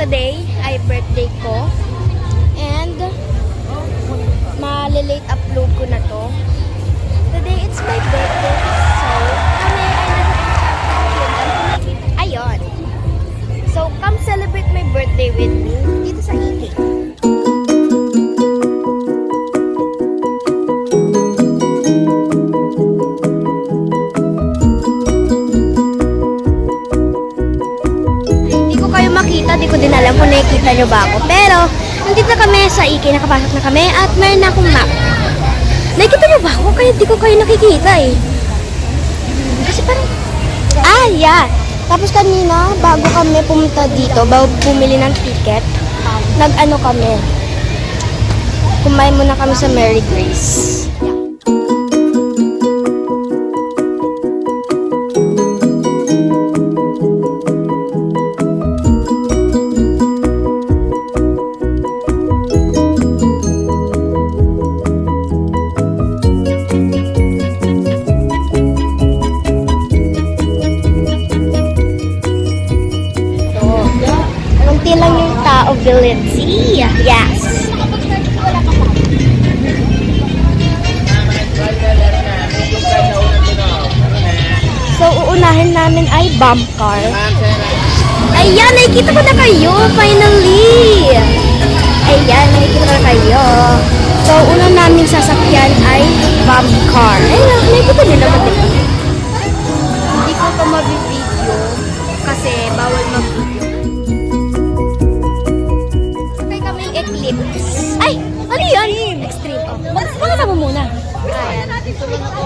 today ay birthday ko. And malilate upload ko na to. Today it's my birthday. So, kami ay ayun. So, come celebrate my birthday with me dito sa Iki. Di ko din alam kung nakikita nyo ba ako. Pero, nandito kami sa Iki, nakapasok na kami at meron na akong map. Nakikita nyo ba ako? Kaya di ko kayo nakikita eh. Kasi parang, yeah. Tapos kanina, bago kami pumunta dito, bago bumili ng ticket, nag-ano kami. Kumain muna kami sa Mary Grace. Konti lang yung tao, Village. Yes. So, uunahin namin ay bump car. Ayan, nakikita ko na kayo, finally. Ayan, nakikita ko na kayo. So, una namin sasakyan ay bump car. Ayan, nakikita nyo naman dito. Hindi ko pa mabibideo kasi bawal mag-video. Eclipse. Ay! Ano yun? Extreme. Magkakita mo muna. Ayan. Dito lang ako.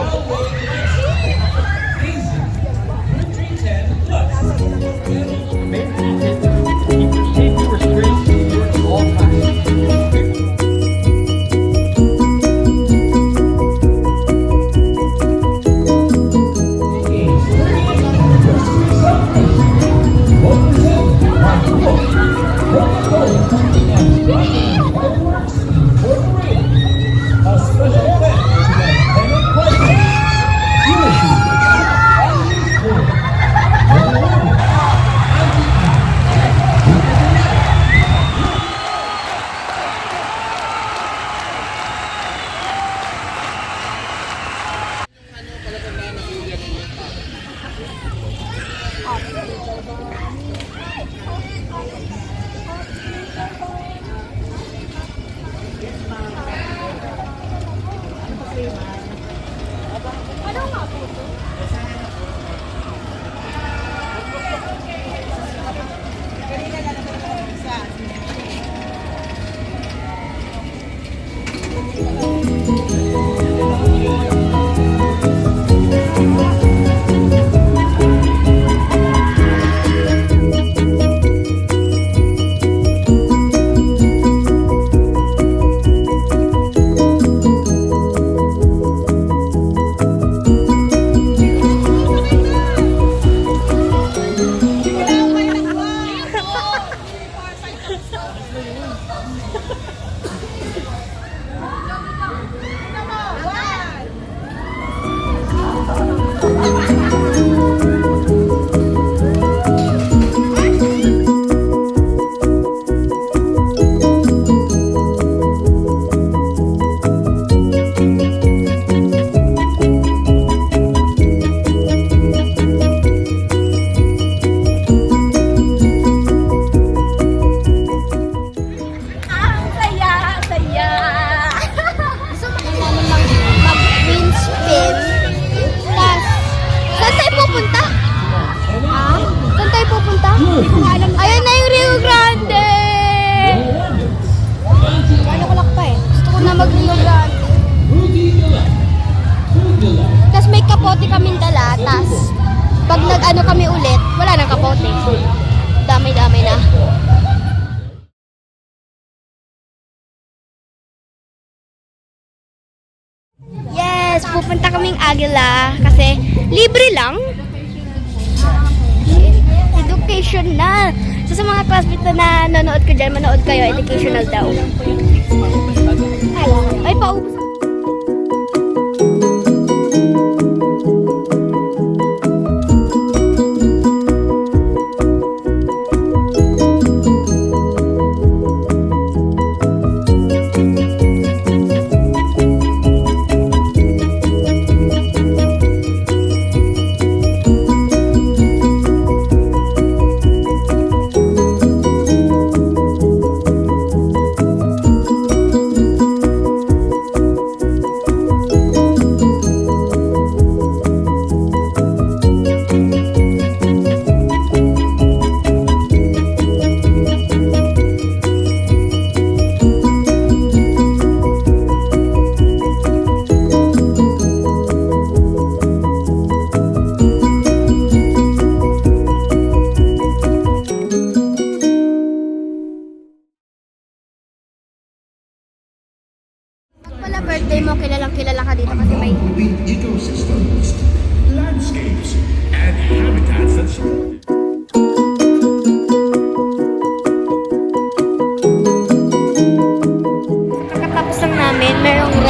Ayun na yung Rio Grande! Ano ko lang pa eh. Gusto ko na mag-Rio Grande. Tapos may kapote kaming dala. Tapos pag nag-ano kami ulit, wala nang kapote. Damay-damay na. Yes! Pupunta kaming Aguila kasi libre lang. Educational. So sa mga classmates na nanonood ko dyan, manood kayo, educational daw. Ay, paubos.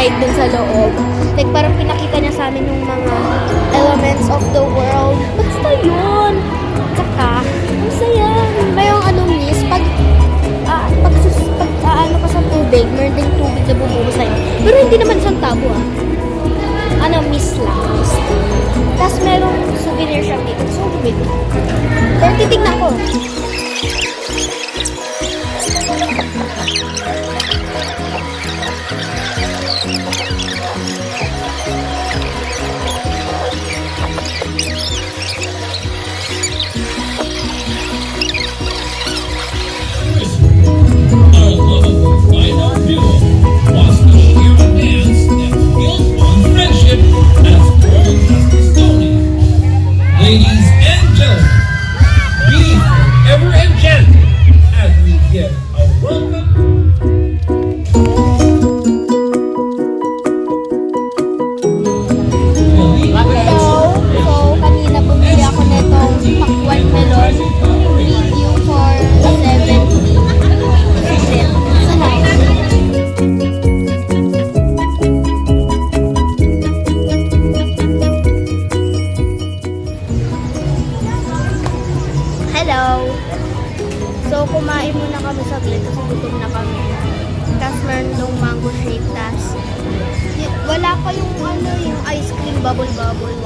ride dun sa loob. Like, parang pinakita niya sa amin yung mga elements of the world. Basta yun. Tsaka, ang saya. May yung ano, miss, pag ano ka sa tubig, meron ding tubig na bumubo sa'yo. Pero hindi naman isang tabo, ah. Ano, miss lang. Miss. Tapos merong souvenir shop dito. So, big. Pero titignan ko. Ladies and gentlemen, be ever and gentle as we give a welcome. So, kanina bumili ako netong pakwan melon. Review for 70. Salamat. Hello! So, kumain muna kami saglit kasi gutom na kami. Tapos meron nung mango shake. Tapos, wala pa yung ano, yung ice cream bubble waffle.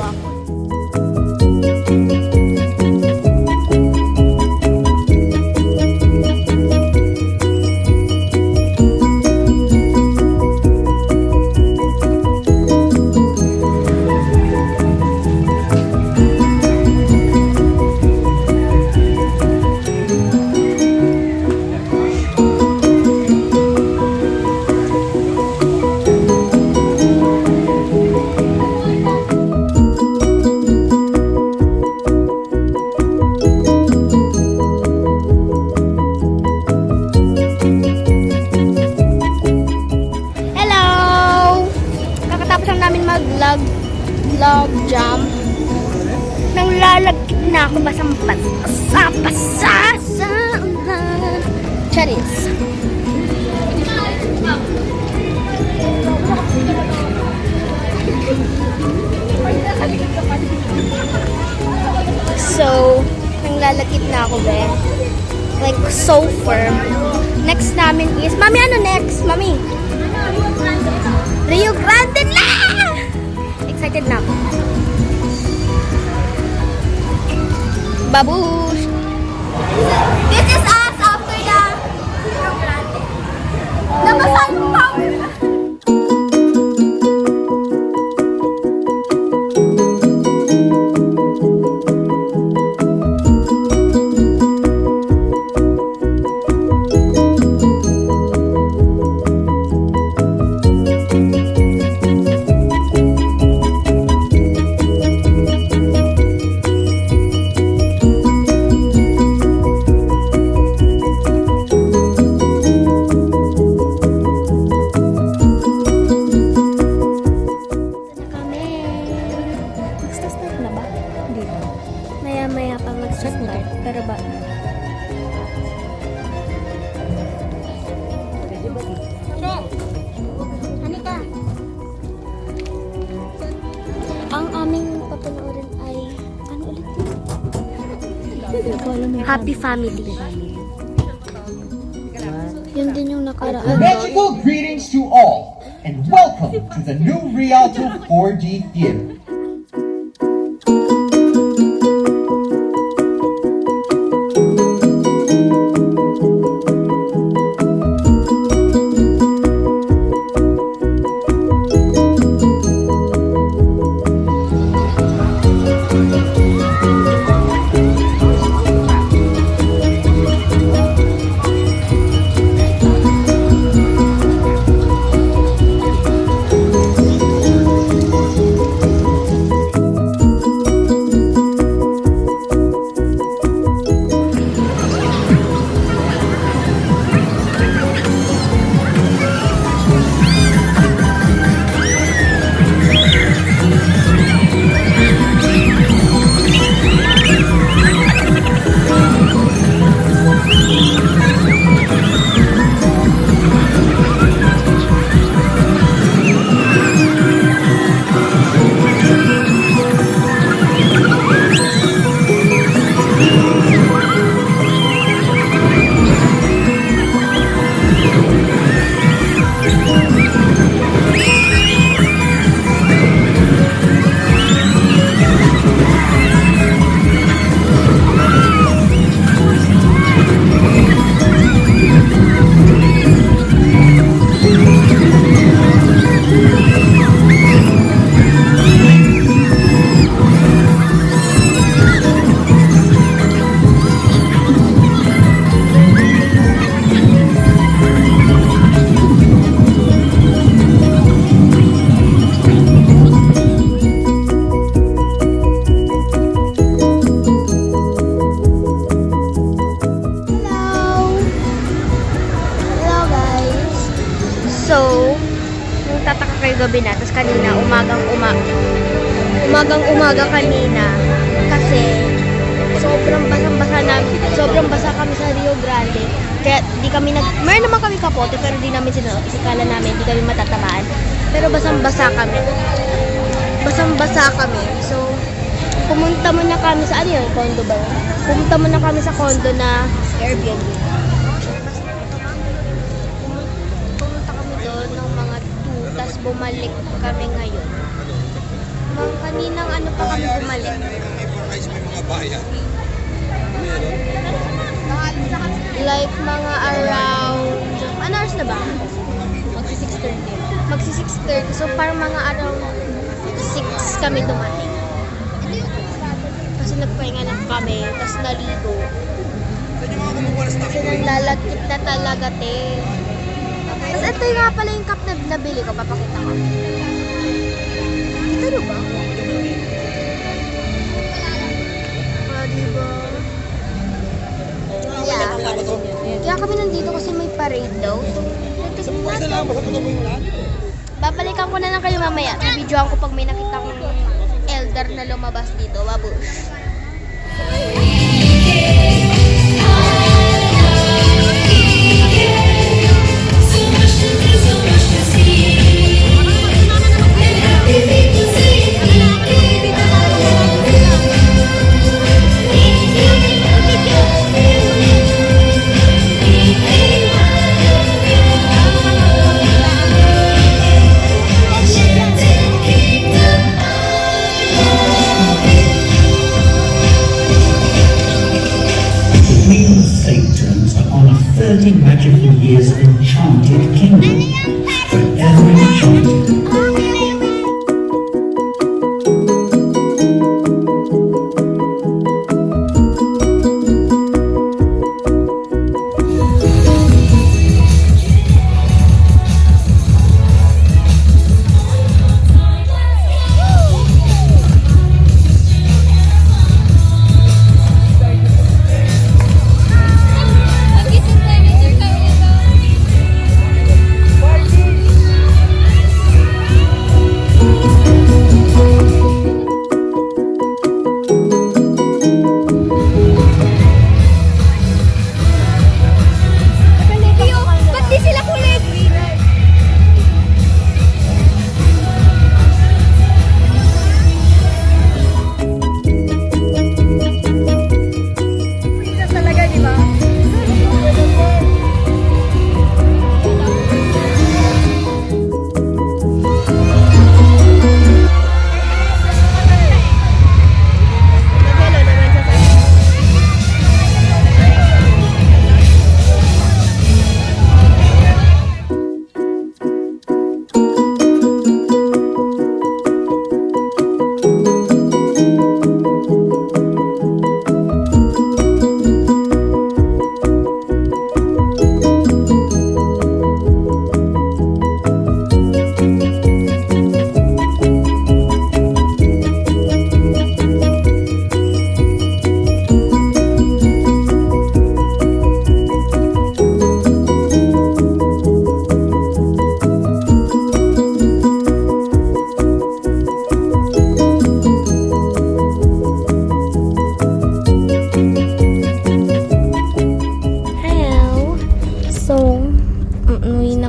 Log jam. Nang lalagkit na ako basang-basa sa ulan. Charis. So, nang lalagkit na ako, be. Like, so firm. Next namin is, Mami, ano next? Mami? Rio Grande na! Excited na ako. Babush! This is us after the Rio Grande. Nabasan yung power na. Maya-maya pa mag-start. Pero ba? Hanika! Ang aming papanoorin ay ano ulit? Happy Family. Yun din yung nakaraan. Magical greetings to all, and welcome to the new Rialto 4D Theater. kagabi na, tapos kanina, umagang-umaga kanina, kasi sobrang basa kami sa Rio Grande. Kaya di kami meron naman kami kapote, pero di namin sikala namin, di kami matatamaan. Pero basang-basa kami. So, pumunta muna kami sa, ano yun, condo ba yun? Pumunta muna kami sa condo na Airbnb. Pumunta kami doon ng mga 2, tapos bumalik kami ngayon. Kaninang ano pa kami bumalik? Like mga around, ano oras na ba? Magsi 6:30. So parang mga around 6 kami dumating. Kasi nagpahinga lang kami, tapos naligo. Kasi nanlalagkit na talaga, te. Tapos ito nga pala yung cup na nabili ko, papakita ko. Kita nyo ba? Diba? Yeah. Kaya kami nandito kasi may parade daw. So, babalikan ko na lang kayo mamaya. Bibidyoan ko pag may nakita kong elder na lumabas dito. Babush. Satan's on a 30 magical years enchanted kingdom, forever enchanted.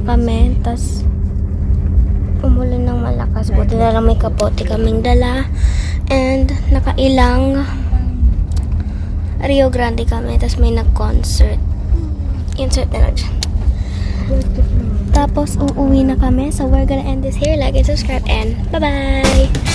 kami, tas umulan ng malakas. Buti na lang may kapote kaming dala. And nakailang Rio Grande kami, tas may nag-concert. Insert na lang dyan. Tapos uuwi na kami. So we're gonna end this here. Like and subscribe and bye-bye!